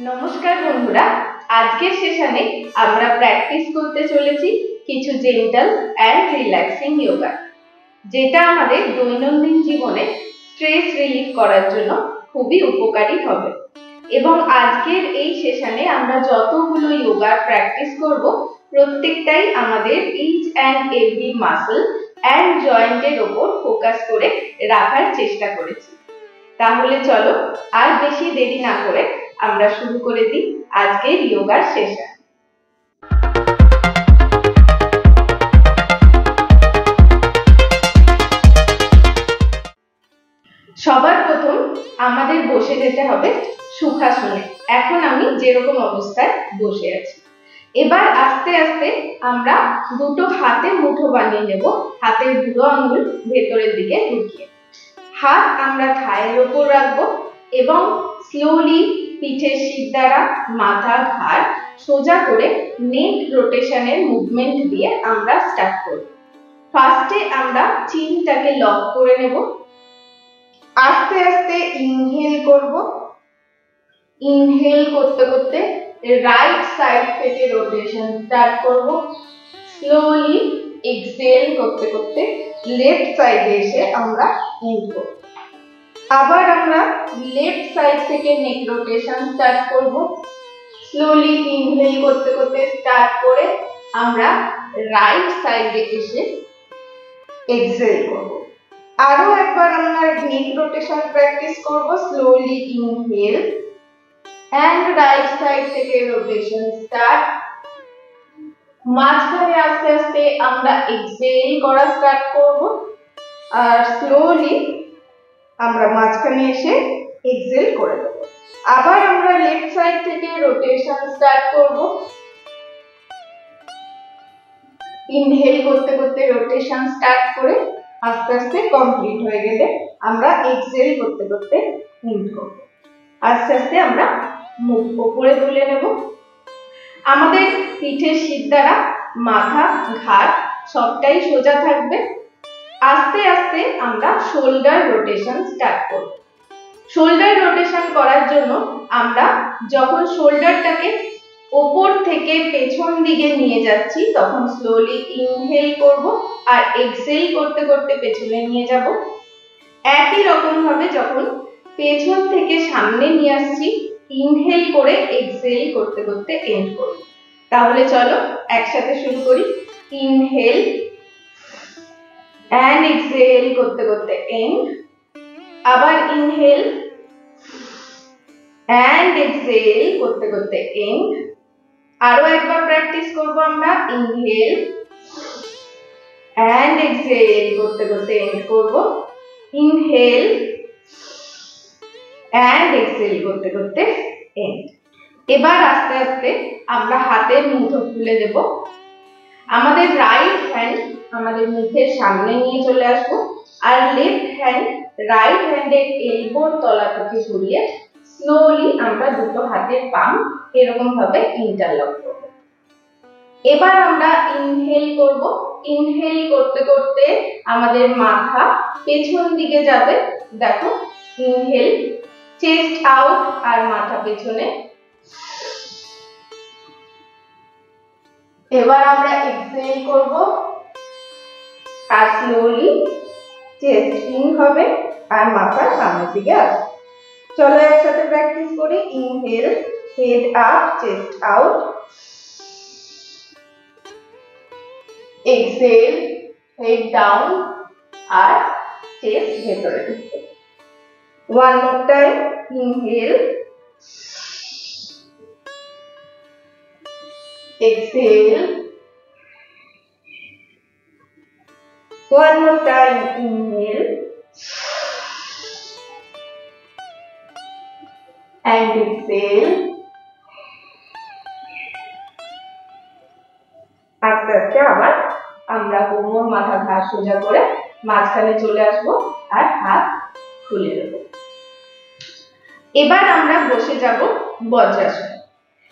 নমস্কার বন্ধুরা, আজকের সেশনে আমরা প্র্যাকটিস করতে চলেছি কিছু জেন্টাল অ্যান্ড রিল্যাক্সিং যোগা, যেটা আমাদের দৈনন্দিন জীবনে স্ট্রেস রিলিফ করার জন্য খুবই উপকারী হবে। এবং আজকের এই সেশনে আমরা যতগুলো যোগার প্র্যাকটিস করব, প্রত্যেকটাই আমাদের each and every muscle and জয়েন্টের ওপর ফোকাস করে রাখার চেষ্টা করেছি। তাহলে চলো আর বেশি দেরি না করে আমরা শুরু করে দিই আজকের যোগার সেশন। সবার প্রথম আমাদের বসে যেতে হবে সুখাসনে। এখন আমি যেরকম অবস্থায় বসে আছি, এবার আস্তে আস্তে আমরা দুটো হাতে মুঠো বানিয়ে নেব, হাতের বুড়ো আঙুল ভেতরের দিকে ঢুকিয়ে। হাত আমরা থায়ের ওপর রাখবো এবং স্লোলি পিঠের শির দ্বারা মাথা ঘাড় সোজা করে নেক রোটেশনের মুভমেন্ট দিয়ে আমরা স্টার্ট করব। ফার্স্টে আমরা চিনটাকে লক করে নেব, আস্তে আস্তে ইনহেল করব। ইনহেল করতে করতে রাইট সাইড থেকে রোটেশন স্টার্ট করব। স্লোলি এক্সহেল করতে করতে লেফট সাইডে এসে আমরা এন্ড করব। আবার আমরা লেফট সাইড থেকে নেক রোটেশন স্টার্ট করব। স্লোলি ইনহেল করতে করতে স্টার্ট করে আমরা রাইট সাইডে এসে এক্সহেল করব। আরো একবার আমরা নেক রোটেশন প্র্যাকটিস করব। Slowly inhale and right side থেকে রোটেশন স্টার্ট। মাঝখানে আস্তে আস্তে আমরা এক্সহেল করা স্টার্ট করব আর স্লোলি আমরা মাঝখানে এসে এক্সহেল করে দেব। আবার আমরা লেফট সাইড থেকে রোটেশন স্টার্ট করব। ইনহেল করতে করতে রোটেশন স্টার্ট করে আস্তে আস্তে কমপ্লিট হয়ে গেলে আমরা এক্সহেল করতে করতে এন্ড করব। আস্তে আস্তে আমরা মুখ উপরে তুলে নেব। আমাদের পিঠের শির দ্বারা মাথা ঘাড় সবটাই সোজা থাকবে। আস্তে আস্তে আমরা শোল্ডার রোটেশন স্টার্ট করব। শোল্ডার রোটেশন করার জন্য আমরা যখন শোল্ডারটাকে উপর থেকে পেছন দিকে নিয়ে যাচ্ছি, তখন স্লোলি ইনহেল করব আর এক্সহেল করতে করতে পেছনে নিয়ে যাব। একই রকম ভাবে যখন পেছন থেকে সামনে নিয়ে আসছি, ইনহেল করে এক্সহেল করতে করতে এন্ড করব। তাহলে চলো একসাথে শুরু করি। ইনহেল and exhale করতে করতে end, আবার inhale and exhale করতে করতে end। আরো একবার প্র্যাকটিস করব আমরা। inhale and exhale করতে করতে end করব। inhale and exhale করতে করতে end। এবার আস্তে আস্তে আমরা হাতের মুঠো খুলে দেব। আমাদের রাইট হ্যান্ড আমাদের মুখের সামনে নিয়ে চলে আসবো আর লেফট হ্যান্ড রাইট হ্যান্ডের এলবোর তলা থেকে সরিয়ে স্লোলি আমরা দুটো হাতের পাম এরকম ভাবে ইন্টারলক করব। এবার আমরা ইনহেল করব। ইনহেল করতে করতে আমাদের মাথা পেছন দিকে যাবে। দেখো, ইনহেল, চেস্ট আউট আর মাথা পেছনে। এবার আমরা এক্সহেল করব আর স্লোলি চেস্ট ইন হবে আর মাথা সামনের দিকে আসবে। চলো একসাথে প্র্যাকটিস করি। Inhale, head up, chest out. Exhale, head down আর চেস্ট ভেতরে ঢুকবে। One more time. Inhale, exhale, one more time. Inhale and exhale। আস্তে আস্তে আবার আমরা কোমর মাথা ঘাড় সোজা করে মাঝখানে চলে আসবো আর হাত খুলে দেব। এবার আমরা বসে যাব বজ্রাসনে।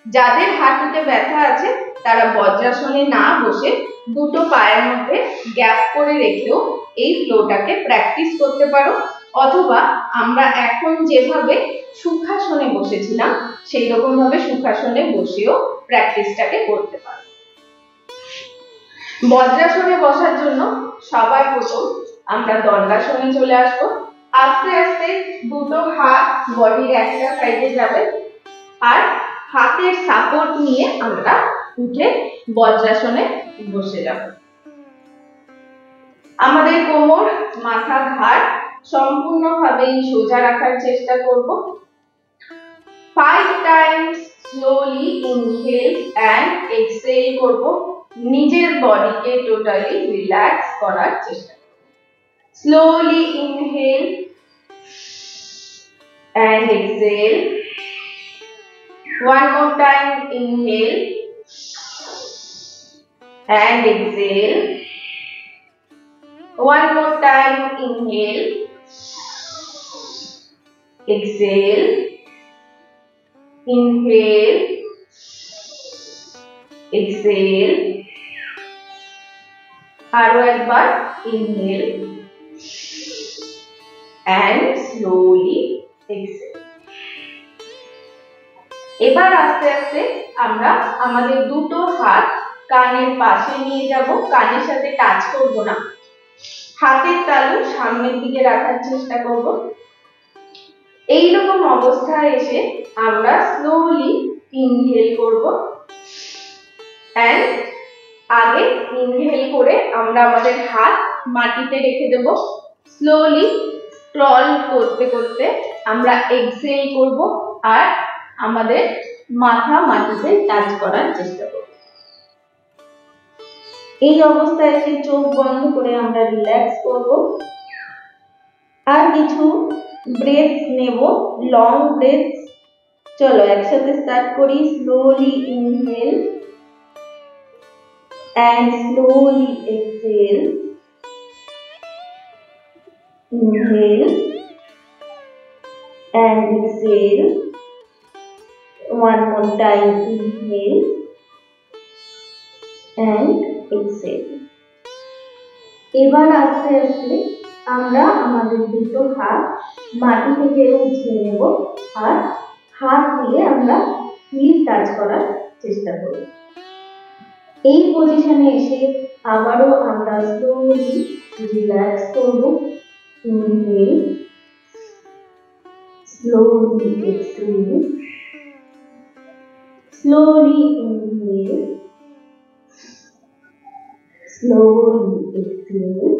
যাদের হাঁটুতে ব্যথা আছে তারা বজ্রাসনে না বসে দুটো পায়ের মধ্যে গ্যাপ করে রেখেও এই ফ্লোটাকে প্র্যাকটিস করতে পারো, অথবা আমরা এখন যেভাবে সুখাসনে বসেছিলাম সেই রকম ভাবে সুখাসনে বসেও প্র্যাকটিসটাকে করতে পারো। বজ্রাসনে বসার জন্য সবার প্রথম আমরা দণ্ডাসনে চলে আসবো। আস্তে আস্তে দুটো হাত বডির একটা সাইডে যাবে আর হাতের সাপোর্ট নিয়ে আমরা উঠে বজ্রাসনে বসে যাব। আমাদের কোমর, মাথা, ঘাড় সম্পূর্ণভাবে সোজা রাখার চেষ্টা করব। 5 times slowly inhale and exhale করব। নিজের বডিকে টোটালি রিল্যাক্স করার চেষ্টা করব। Slowly inhale and exhale. One more time, inhale and exhale. One more time, inhale, exhale, inhale, exhale. আরো একবার inhale and slowly exhale. এবার আস্তে আস্তে আমরা আমাদের দুটো হাত কানের পাশে নিয়ে যাব, কানের সাথে টাচ করব না। হাতের তালু সামনের দিকে রাখার চেষ্টা করব। এইরকম অবস্থায় এসে আমরা স্লোলি ইনহেল করব এন্ড আগে ইনহেল করে আমরা আমাদের হাত মাটিতে রেখে দেব। স্লোলি স্ক্রল করতে করতে আমরা এক্সহেল করব আর আমাদের মাথা মাটিতে টাচ করার চেষ্টা করব। এই অবস্থায় এসে চোখ বন্ধ করে আমরা রিল্যাক্স করব আর কিছু ব্রেথ নেব, লং ব্রেথ। চলো একসাথে স্টার্ট করি। Slowly inhale and slowly exhale. Inhale and exhale. One more time, inhale and exhale. এবার আস্তে আস্তে আমরা আমাদের দুটো হাত মাটি থেকে উঠিয়ে নেব আর হাত দিয়ে আমরা হিল টাচ করার চেষ্টা করব। এই পজিশনে এসে আবারও আমরা স্লোলি রিল্যাক্স করব। Inhale, slowly exhale, slowly inhale, slowly exhale.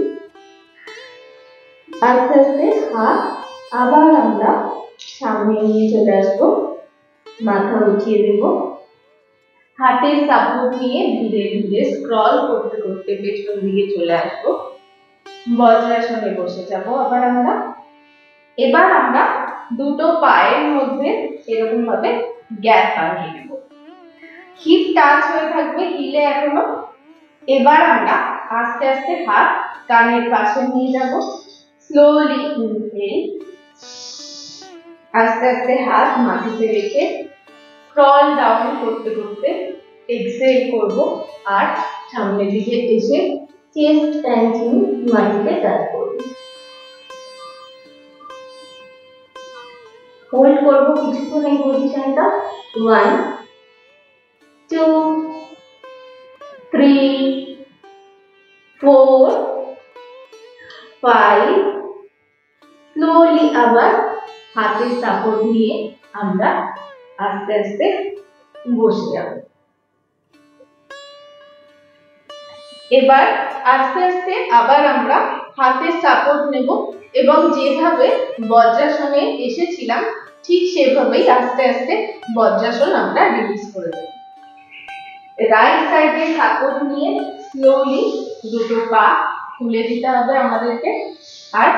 আস্তে আস্তে হাত আবার আমরা সামনে নিয়ে চলে আসবো, মাথা উঠিয়ে দেব। হাতের সাপোর্ট নিয়ে ধীরে ধীরে স্ক্রল করতে করতে পেছন দিকে চলে আসবো। বজ্রাসনে বসে যাব আবার আমরা। এবার আমরা দুটো পায়ের মধ্যে এরকম ভাবে গ্যাপ বানিয়ে নেব। হিপ টাচ হয়ে থাকবে হিলে এখনো। এবার আমরা আস্তে আস্তে হাত কানের পাশে নিয়ে যাব। স্লোলি ইনহেল, আস্তে আস্তে হাত মাটিতে রেখে স্ক্রল ডাউন করতে করতে এক্সহেল করব আর সামনের দিকে এসে চেস্ট এন্ড চিন মাটিতে টাচ করব। হোল্ড করব কিছুক্ষণ এই পজিশনটা। 1 2 3 4 5। স্লোলি আবার হাতের সাপোর্ট নিয়ে আমরা আস্তে আস্তে বসে যাব। এবার আস্তে আস্তে আবার আমরা হাতের সাপোর্ট নেব এবং যেভাবে বজ্রাসনে এসেছিলাম ঠিক সেভাবেই আস্তে আস্তে বজ্রাসন আমরা রিলিজ করে দেব। রাইট সাইডে সাপোর্ট নিয়ে স্লোলি দুটো পা খুলে দিতে হবে আমাদেরকে আর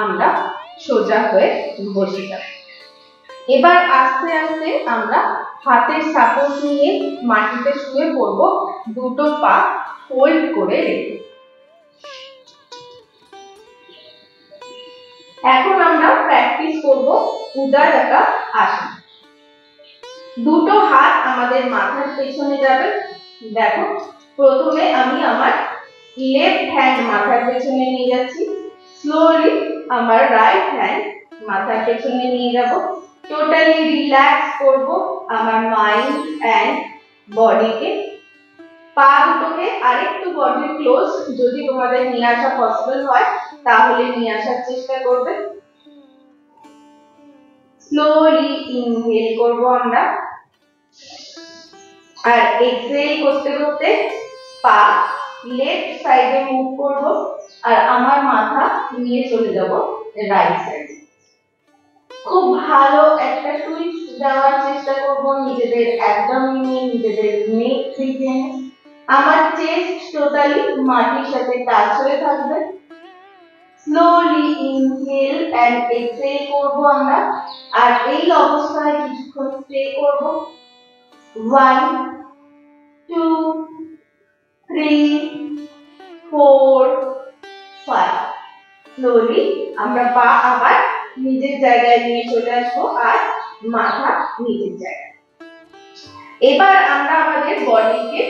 আমরা সোজা হয়ে বসে যাব। এবার আস্তে আস্তে আমরা হাতের সাপোর্ট নিয়ে মাটিতে শুয়ে পড়ব, দুটো পা ফোল্ড করে রেখে। এখন আমরা প্র্যাকটিস করব উদারতা আসন। দুটো হাত আমাদের মাথার পেছনে যাবে। দেখো প্রথমে আমি আমার লেফট হ্যান্ড মাথার পেছনে নিয়ে যাচ্ছি। স্লোলি আমার রাইট হ্যান্ড মাথার পেছনে নিয়ে যাব, টোটালি রিল্যাক্স করব আমার মাইন্ড এন্ড বডিকে। পা দুটোকে আরেকটু বডি ক্লোজ যদি তোমাদের নিয়ে আসা পসিবল হয় তাহলে নিয়ে আসার চেষ্টা করবে। স্লোলি ইনহেল করব আমরা, আর এক্সহেল করতে করতে পা লেফট সাইডে মুভ করব, আর আমার মাথা নিয়ে চলে যাব রাইট সাইডে। খুব ভালো একটা টুইস্ট দেওয়ার চেষ্টা করব নিজেদের অ্যাবডোমিনে, নিজেদের নেক রিজিয়নে। আমার চেস্ট টোটালি মাটির সাথে টাচ হয়ে থাকবে। স্লোলি ইনহেল এন্ড এক্সহেল করব আমরা, আর এই অবস্থায় কিছুক্ষণ স্টে করব। 1 2 3 4 5। স্লোলি আমরা পা আবার নিজের জায়গায় নিয়ে চলে আসবো, আর মাথা নিজের জায়গায়। এবার আমরা আমাদের বডিকে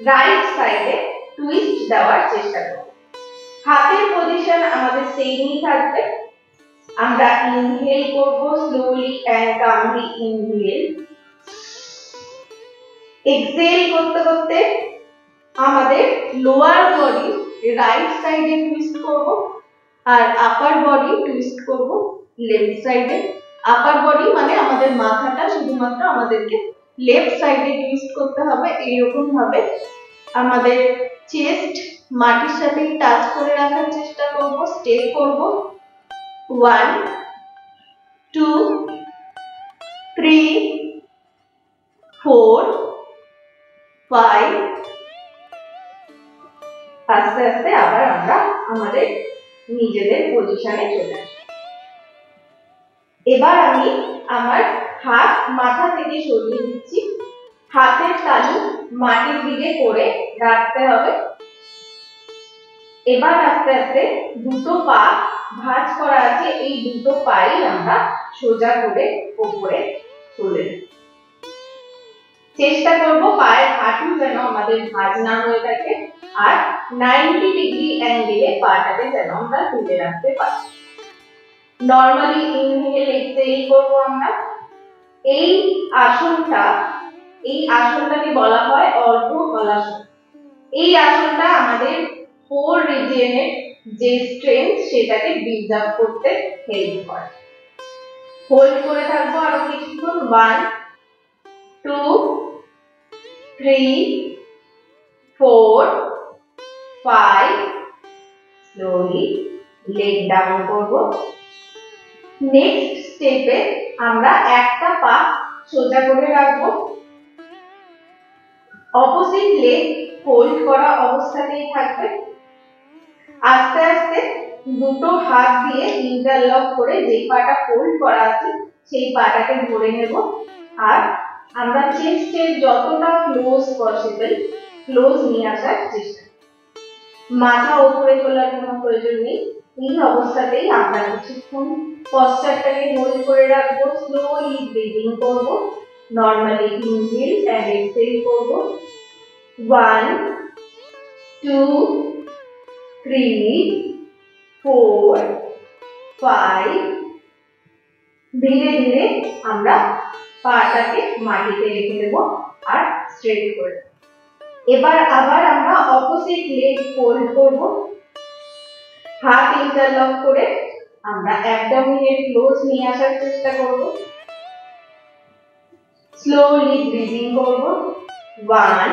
রাইট সাইডে টুইস্ট দেওয়ার চেষ্টা করব। হাতের পজিশন আমাদের সেমই থাকবে। আমরা ইনহেল করব স্লোলি এন্ড কামলি ইনহেল। এক্সহেল করতে করতে আমাদের লোয়ার বডি রাইট সাইডে টুইস্ট করব, আর আপার বডি টুইস্ট করব লেফট সাইডে। আপার বডি মানে আমাদের মাথাটা শুধুমাত্র আমাদেরকে লেফট সাইডে টুইস্ট করতে হবে। এইরকম ভাবে আমাদের চেস্ট মাটির সাথে টাচ করে রাখার চেষ্টা করব, স্টে করব। 1 2 3 4 5। আস্তে আস্তে আবার আমরা আমাদের নিজেদের পজিশনে চলে আসি। এবার আমি আমার হাত মাথা থেকে সরিয়ে দিচ্ছি, হাতের তালু মাটির দিকে করে রাখতে হবে। এবার আস্তে আস্তে দুটো পা ভাঁজ করা আছে, এই দুটো পাই আমরা সোজা করে উপরে তুলে নেব। চেষ্টা করব পায়ের হাঁটু যেন আমাদের ভাঁজ না হয়ে থাকে, আর 90 ডিগ্রি অ্যাঙ্গেলে পাটাকে যেন আমরা তুলে রাখতে পারি। নরমালি ইনহেল এক্সহেল করব আমরা। এই আসনটাকে বলা হয় অর্ধ হলাসন। এই আসনটা আমাদের ফোর রিজিয়নের যে স্ট্রেংথ সেটাকে বিল্ড আপ করতে হেল্প করে। হোল্ড করে থাকবো আরো কিছুক্ষণ। 1 2 3 4 5। স্লোলি লেগ ডাউন করব। নেক্সট স্টেপে আমরা একটা পা সোজা করে রাখবো, অপোজিট লেগ হোল্ড করা অবস্থাতেই থাকবে। আস্তে আস্তে দুটো হাত দিয়ে ইন্টারলক করে যে পাটা হোল্ড করা আছে সেই পাটাকে ধরে নেব, আর আমরা চেস্টের যতটা ক্লোজ পসিবল ক্লোজ নিয়ে আসার চেষ্টা। মাথা উপরে তোলার কোনো প্রয়োজন নেই। এই অবস্থাতেই আমরা কিছুক্ষণ পশ্চারটাকে হোল্ড করে রাখবো। স্লোলি ব্রিদিং করব, নরমালি ইনহেল এন্ড এক্সহেল করব। 1 2 3 4 5। ধীরে ধীরে আমরা পাটাকে মাটিতে রেখে দেব আর স্ট্রেট করে। এবার আবার আমরা অপোজিট লেগ ফোল্ড করব, হাত ইন্টারলক করে আমরা অ্যাবডোমিনের ক্লোজ নিয়ে আসার চেষ্টা করব। স্লোলি ব্রিদিং করব। 1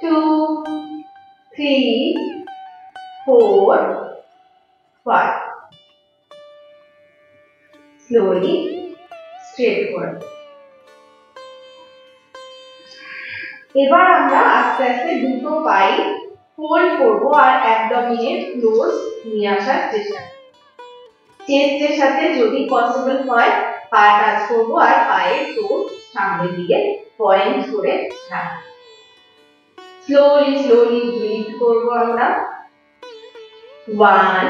2 3 4 5। স্লোলি স্ট্রেট করব। এবার আমরা আস্তে আস্তে দুটো পাই ফোল্ড করব আর অ্যাবডোমিনের ক্লোজ নিয়ে আসার চেষ্টা করব। চেস্টের সাথে যদি পসিবল হয় পা টাচ করব, আর পায়ের টোট সামনের দিকে পয়েন্ট করে রাখব। স্লোলি স্লোলি ব্রিথ করব আমরা। 1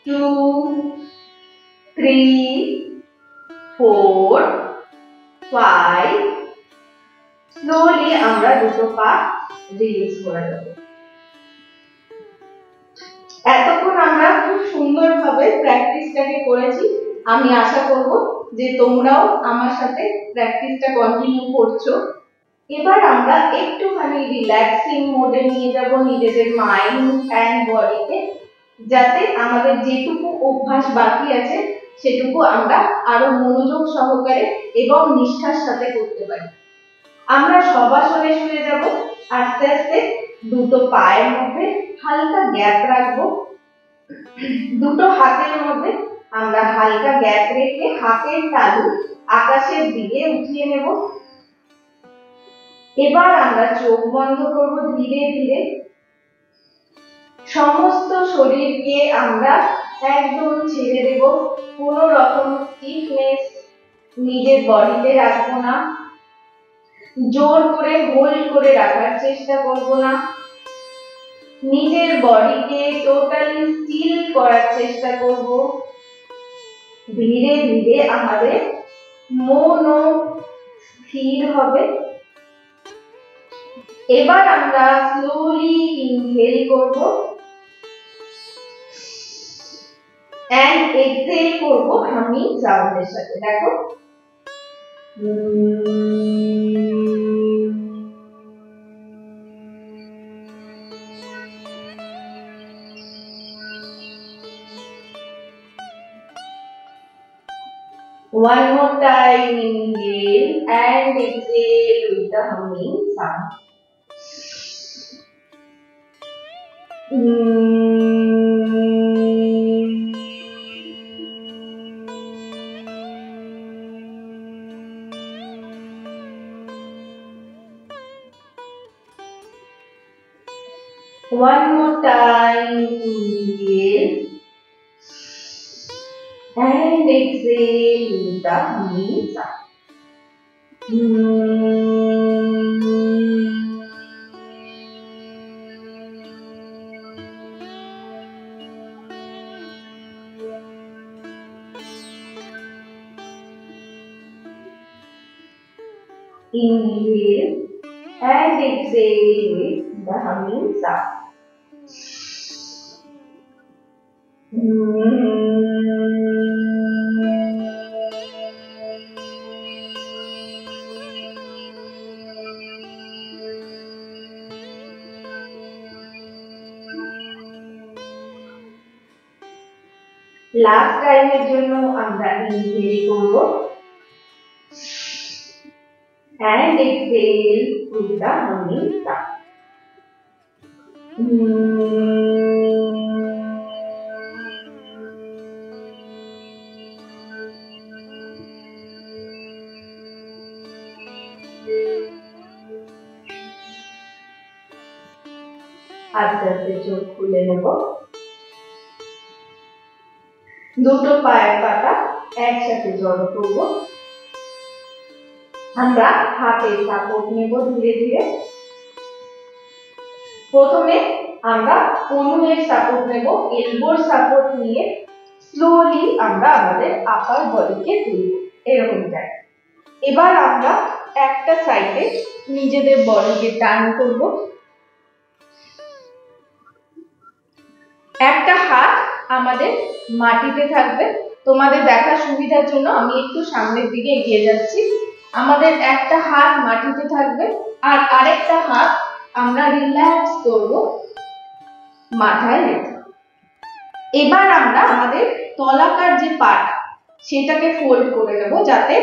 2 3 4 5। স্লোলি আমরা দুটো পা রিলিজ করে দেব। এতক্ষণ আমরা খুব সুন্দরভাবে প্র্যাকটিসটাকে করেছি। আমি আশা করব যে তোমরাও আমার সাথে প্র্যাকটিসটা কন্টিনিউ করছো। এবার আমরা একটুখানি রিল্যাক্সিং মোডে নিয়ে যাব নিজেদের মাইন্ড অ্যান্ড বডিকে, যাতে আমাদের যেটুকু অভ্যাস বাকি আছে সেটুকু আমরা আরো মনোযোগ সহকারে এবং নিষ্ঠার সাথে করতে পারি। আমরা সবাসনে শুয়ে যাব। আস্তে আস্তে দুটো পায়ের মধ্যে হালকা গ্যাপ রাখবো, দুটো হাতের মধ্যে আমরা হালকা গ্যাপ রেখে হাতের তালু আকাশের দিকে উঠিয়ে নেব। এবার আমরা চোখ বন্ধ করব ধীরে ধীরে। সমস্ত শরীরকে আমরা একদম ছেড়ে দেব, কোনো রকম স্টিফনেস নিজের বডিতে রাখবো না, জোর করে হোল্ড করে রাখার চেষ্টা করব না, নিজের বডিকে টোটালি স্টিল করার চেষ্টা করব। ধীরে ধীরে আমাদের মনও স্থির হবে। এবার আমরা স্লোলি ইনহেল করব এন্ড এক্সহেল করব হামিং সাউন্ডের সাথে। দেখো, one more time, inhale and exhale with the humming sound. One more time, inhale and exhale with the humming sound. Inhale and exhale with the humming sound. Last টাইমের জন্য আমরা inhale করব and exhale with the humming sound. আস্তে আস্তে চোখ খুলে নেব। দুটো পায়ের পাতা একসাথে জড়ো করব। আমরা হাতের সাপোর্ট নেব ধীরে ধীরে। প্রথমে আমরা কনুইয়ের সাপোর্ট নেব, এলবোর সাপোর্ট নিয়ে স্লোলি আমরা আমাদের আপার বডিকে তুলব এরকম জায়গা। এবার আমরা একটা সাইডে নিজেদের বডিকে টার্ন করব। একটা হাত আমাদের মাটিতে থাকবে। তোমাদের দেখার সুবিধার জন্য আমি একটু সামনের দিকে এগিয়ে যাচ্ছি। আমাদের একটা হাত মাটিতে থাকবে আর আরেকটা হাত আমরা রিল্যাক্স করব মাথায় রেখে। এবার আমরা আমাদের তলাকার যে পার্ট সেটাকে ফোল্ড করে নেব, যাতে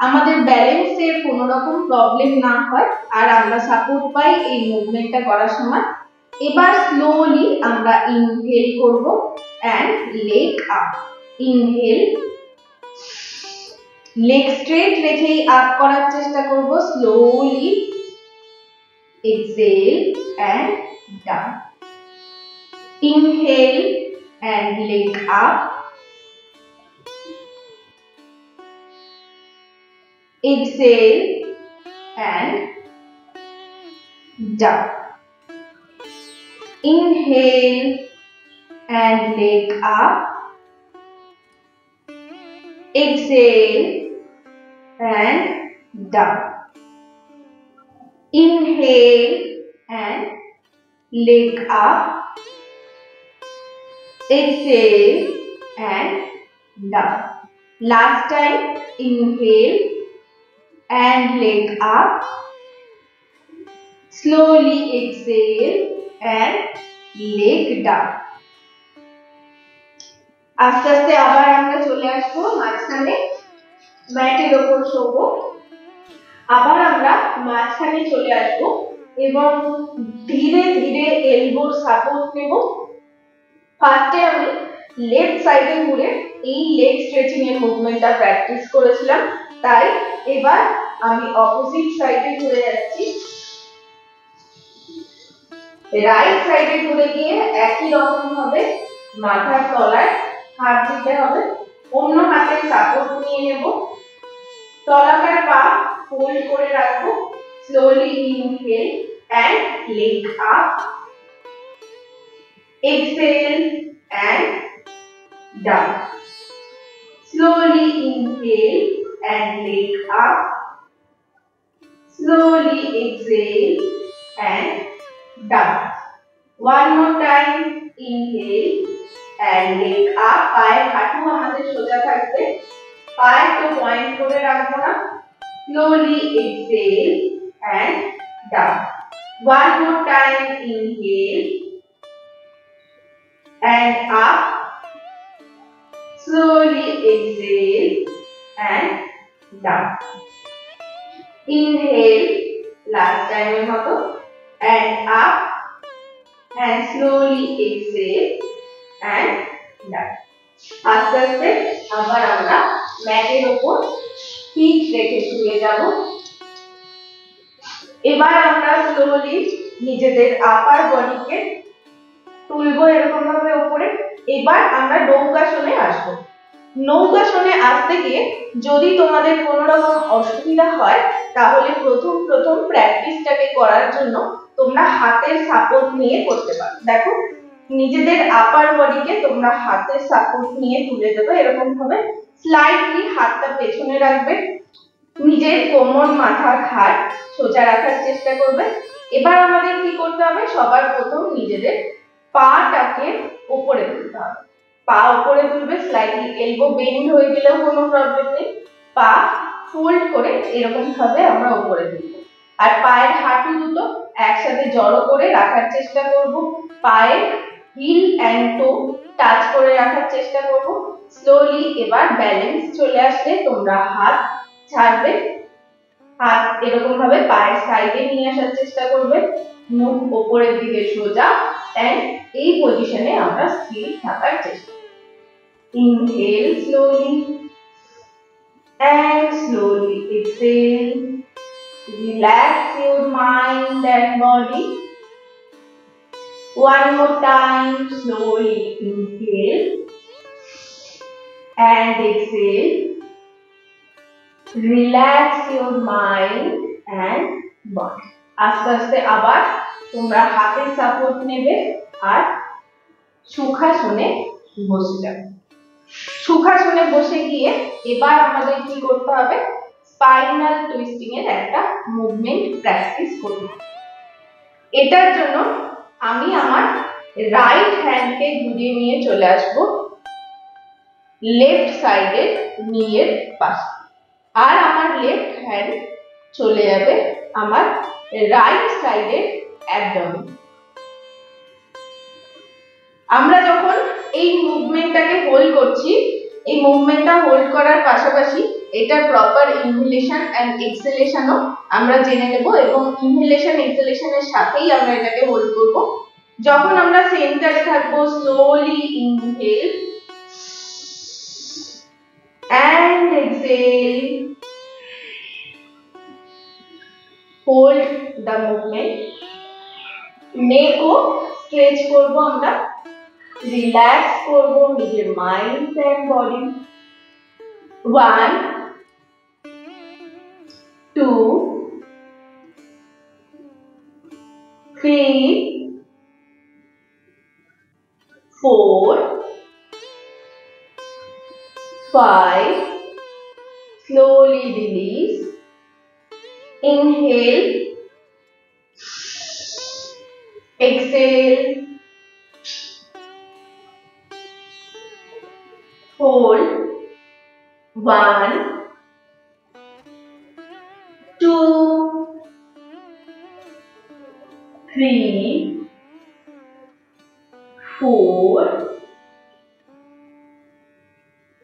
আমাদের ব্যালেন্সের কোনো রকম প্রবলেম না হয় আর আমরা সাপোর্ট পাই এই মুভমেন্টটা করার সময়। এবার স্লোলি আমরা ইনহেল করব and leg up. Inhale, leg straight রেখেই আপ করার চেষ্টা করব। Slowly exhale and down. Inhale and leg up. Exhale and down. Inhale and leg up. Exhale and down. Inhale and leg up. exhale and down. Last time, inhale and leg up. Slowly exhale and leg down. আস্তে আস্তে আবার আমরা চলে আসবো মাঝখানে, ম্যাটের উপর শোবো। আবার আমরা মাঝখানে চলে আসবো এবং ধীরে ধীরে এলবোর সাপোর্ট নেব। ফার্স্টে আমি লেফট সাইডে ঘুরে এই লেগ স্ট্রেচিং এর মুভমেন্টটা প্র্যাকটিস করেছিলাম, তাই এবার আমি অপোজিট সাইডে ঘুরে যাচ্ছি। রাইট সাইডে ঘুরে গিয়ে একই রকম ভাবে মাথার তলায় হাত দিতে হবে, অন্য হাতের সাপোর্ট নিয়ে নেব, তলাকার পা ফোল্ড করে রাখবো। Slowly inhale and leg up, exhale and down. Slowly inhale and leg up, slowly exhale and down. One more time, inhale and leg up. পায়ের হাঁটু আমাদের সোজা থাকবে, পায়ের তো পয়েন্ট করে রাখবো না। Slowly exhale and down. One more time, inhale and up, slowly exhale and down. Inhale, last time এর মতো, and up, and slowly exhale and down. আস্তে আস্তে আবার আমরা ম্যাটের উপর পিঠ রেখে শুয়ে যাব। এবার আমরা স্লোলি নিজেদের আপার বডিকে তুলবো এরকম ভাবে উপরে। এবার আমরা নৌকাসনে আসবো। নৌকাসনে আসতে গিয়ে যদি তোমাদের কোনো রকম অসুবিধা হয়, তাহলে প্রথম প্র্যাকটিসটাকে করার জন্য তোমরা হাতের সাপোর্ট নিয়ে করতে পারো। দেখো, নিজেদের আপার বডিকে তোমরা হাতের সাপোর্ট নিয়ে তুলে দেবে এরকম ভাবে। স্লাইটলি হাতটা পেছনে রাখবে, নিজের কোমর মাথা ঘাড় সোজা রাখার চেষ্টা করবে। এবার আমাদের কি করতে হবে, সবার প্রথম নিজেদের পাটাকে উপরে তুলতে হবে। পা উপরে তুলবে, স্লাইটলি এলবো বেন্ড হয়ে গেলেও কোনো প্রবলেম নেই। পা ফোল্ড করে এরকম ভাবে আমরা উপরে তুলবো। আর পায়ের হাঁটু দুটো একসাথে জড়ো করে রাখার চেষ্টা করব। পায়ের হিল এন্ড টো টাচ করে রাখার চেষ্টা করব। স্লোলি এবার ব্যালেন্স চলে আসলে তোমরা হাত ছাড়বে, হাত এরকম ভাবে পায়ের সাইডে নিয়ে আসার চেষ্টা করবে, মুখ উপরের দিকে সোজা, এন্ড এই পজিশনে আমরা স্থির থাকার চেষ্টা। Inhale slowly and slowly exhale. Relax your mind and body. One more time, slowly inhale and exhale. Relax your mind and body. আস্তে আস্তে আবার তোমরা হাতের সাপোর্ট নেবে আর সুখাসনে বসে যাবে। সুখাসনে বসে গিয়ে এবার আমাদের কি করতে হবে, স্পাইনাল টুইস্টিং এর একটা মুভমেন্ট প্র্যাকটিস করব। এটার জন্য আমি আমার রাইট হ্যান্ডকে ঘুরিয়ে নিয়ে চলে আসব লেফট সাইডের নিয়ের পাশে, আর আমার লেফট হ্যান্ড চলে যাবে আমার রাইট সাইডের অ্যাবডোমেন। আমরা যখন এই মুভমেন্টটাকে হোল্ড করছি, এই মুভমেন্টটা হোল্ড করার পাশাপাশি এটা প্রপার ইনহেলেশন এন্ড এক্সহেলেশনও আমরা জেনে নেব, এবং ইনহেলেশন এক্সহেলেশনের সাথেই আমরা এটাকে হোল্ড করব। যখন আমরা সেন্টারে থাকবো, slowly inhale and exhale, hold the movement, neck ko stretch korbo আমরা, relax korbo নিজের mind and body. 1 2 3 4 5. Slowly release. Inhale. Exhale. hold 1 2 3 4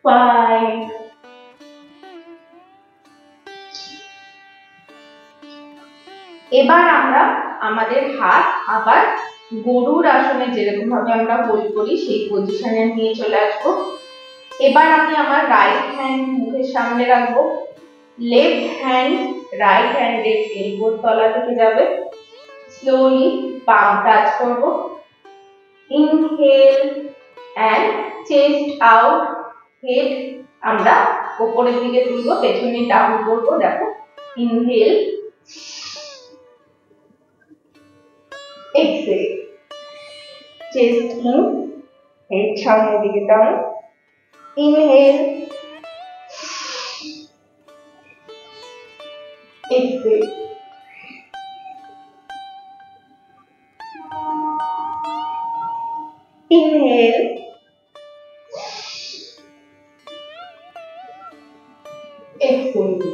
5 এবার আমরা আমাদের হাত আবার গরুর আসনে যেরকম ভাবে আমরা হোল্ড করি সেই পজিশনে নিয়ে চলে আসবো। এবার আমি আমার রাইট হ্যান্ড মুখের সামনে রাখবো, লেফট হ্যান্ড রাইট হ্যান্ডের এলবোর তলা থেকে যাবে, স্লোলি পাম টাচ করব, inhale and chest out, head আমরা উপরের দিকে তুলব, পেছনে ডাউন করব। দেখো, ইনহেল exhale, chest in, head সামনের দিকে down, inhale, exhale, inhale, exhale,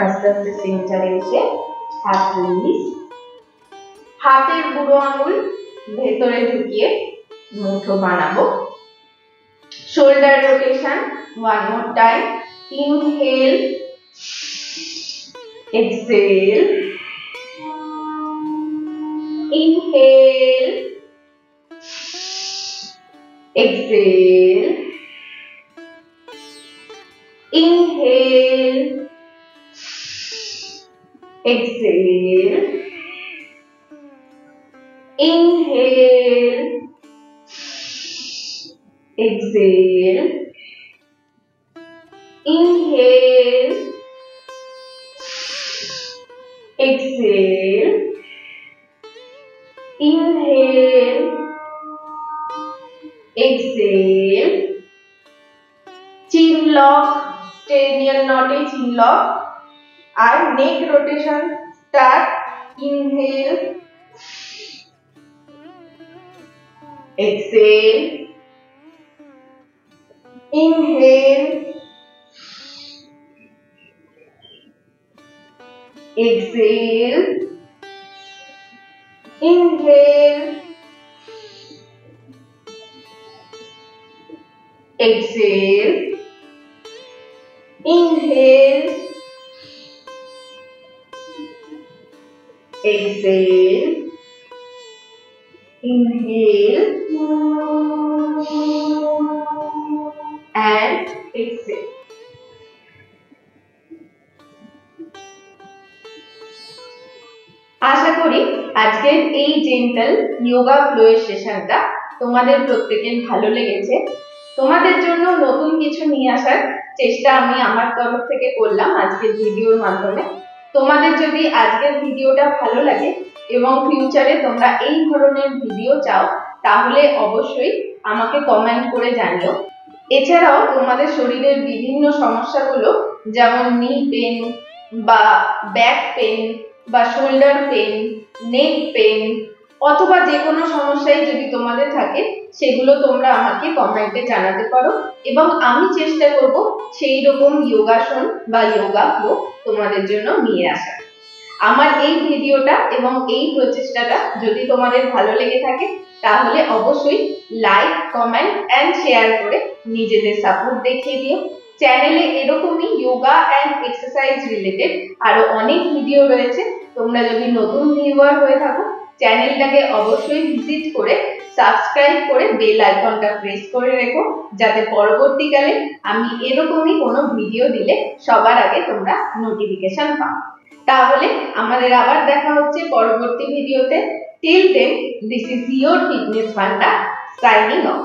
আস্তে আস্তে সেন্টারে এসে হাত রিলিজ, হাতের বুড়ো আঙুল ভেতরে ঢুকিয়ে মুঠো বানাবো। Shoulder rotation, one more time, inhale, exhale, inhale, exhale, inhale, exhale, inhale, exhale, inhale, exhale, inhale, exhale, chin lock, stay near knot a chin lock, আর neck rotation start, inhale, exhale, inhale, exhale, inhale, exhale, inhale, exhale, inhale, and exhale. আশা করি আজকের এই gentle yoga flow এর সেশনটা তোমাদের প্রত্যেকের ভালো লেগেছে। তোমাদের জন্য নতুন কিছু নিয়ে আসার চেষ্টা আমি আমার তরফ থেকে করলাম আজকের ভিডিওর মাধ্যমে। তোমাদের যদি আজকের ভিডিওটা ভালো লাগে এবং ফিউচারে তোমরা এই ধরনের ভিডিও চাও তাহলে অবশ্যই আমাকে কমেন্ট করে জানিও। এছাড়াও তোমাদের শরীরের বিভিন্ন সমস্যাগুলো যেমন নি পেন বা ব্যাক পেন বা শোল্ডার পেন, নেক পেন অথবা যে কোনো সমস্যাই যদি তোমাদের থাকে সেগুলো তোমরা আমাকে কমেন্টে জানাতে পারো এবং আমি চেষ্টা করব সেই রকম যোগাসন বা যোগা ফ্লো তোমাদের জন্য নিয়ে আসা। আমার এই ভিডিওটা এবং এই প্রচেষ্টাটা যদি তোমাদের ভালো লেগে থাকে তাহলে অবশ্যই লাইক, কমেন্ট এন্ড শেয়ার করে নিজেদের সাপোর্ট দেখিয়ে দিও। চ্যানেলে এরকমই যোগা এন্ড এক্সারসাইজ রিলেটেড আরো অনেক ভিডিও রয়েছে। তোমরা যদি নতুন ভিউয়ার হয়ে থাকো চ্যানেলটাকে অবশ্যই ভিজিট করে সাবস্ক্রাইব করে বেল আইকনটা প্রেস করে রেখো যাতে পরবর্তীকালে আমি এরকমই কোনো ভিডিও দিলে সবার আগে তোমরা নোটিফিকেশন পাও। তাহলে আমাদের আবার দেখা হচ্ছে পরবর্তী ভিডিওতে। Till then, this is your fitness panda signing of.